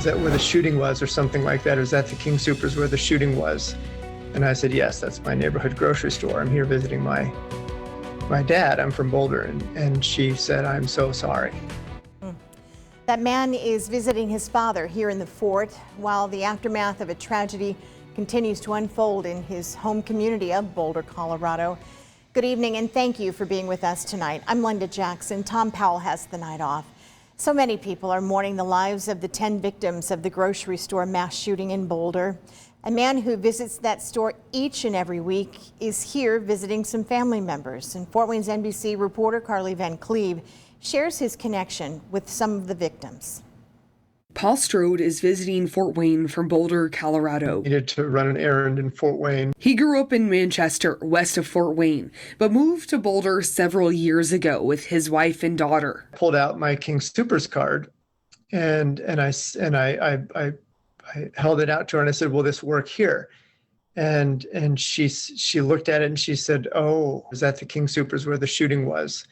that where the shooting was or something like that? Or is that the King Soopers where the shooting was? And I said, yes, that's my neighborhood grocery store. I'm here visiting my dad. I'm from Boulder. And she said, I'm so sorry. That man is visiting his father here in the fort while the aftermath of a tragedy continues to unfold in his home community of Boulder, Colorado. Good evening and thank you for being with us tonight. I'm Linda Jackson. Tom Powell has the night off. So many people are mourning the lives of the 10 victims of the grocery store mass shooting in Boulder. A man who visits that store each and every week is here visiting some family members. And Fort Wayne's NBC reporter Carly Van Cleve shares his connection with some of the victims. Paul Strode is visiting Fort Wayne from Boulder, Colorado. Needed to run an errand in Fort Wayne. He grew up in Manchester, west of Fort Wayne, but moved to Boulder several years ago with his wife and daughter. Pulled out my King Soopers card and I held it out to her and I said, will this work here? And she looked at it and she said, oh, is that the King Soopers where the shooting was?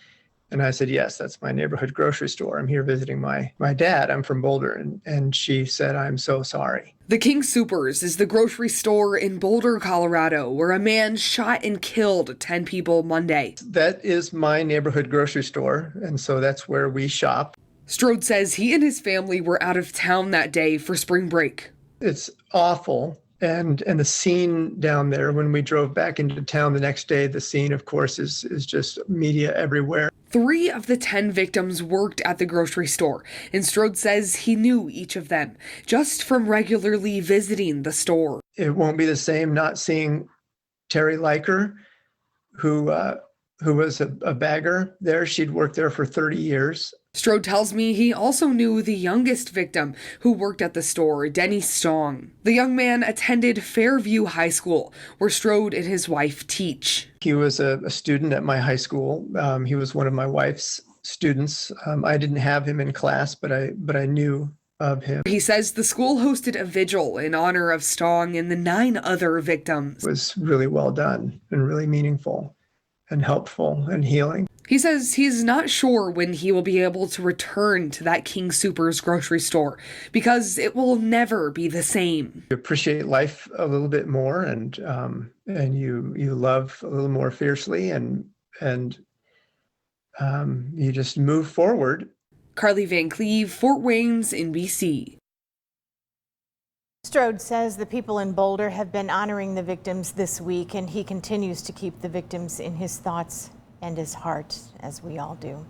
And I said, yes, that's my neighborhood grocery store. I'm here visiting my dad. I'm from Boulder. And she said, I'm so sorry. The King Soopers is the grocery store in Boulder, Colorado, where a man shot and killed 10 people Monday. That is my neighborhood grocery store. And so that's where we shop. Strode says he and his family were out of town that day for spring break. It's awful. And the scene down there, when we drove back into town the next day, the scene, of course, is just media everywhere. 3 of the 10 victims worked at the grocery store, and Strode says he knew each of them just from regularly visiting the store. It won't be the same not seeing Terry Leiker, who was a bagger there. She'd worked there for 30 years. Strode tells me he also knew the youngest victim who worked at the store, Denny Stong. The young man attended Fairview High School, where Strode and his wife teach. He was a student at my high school. He was one of my wife's students. I didn't have him in class, but I knew of him. He says the school hosted a vigil in honor of Stong and the 9 other victims. It was really well done and really meaningful and helpful and healing. He says he's not sure when he will be able to return to that King Soopers grocery store because it will never be the same. You appreciate life a little bit more and you love a little more fiercely and you just move forward. Carly Van Cleve, Fort Wayne's NBC. Strode says the people in Boulder have been honoring the victims this week, and he continues to keep the victims in his thoughts and his heart, as we all do.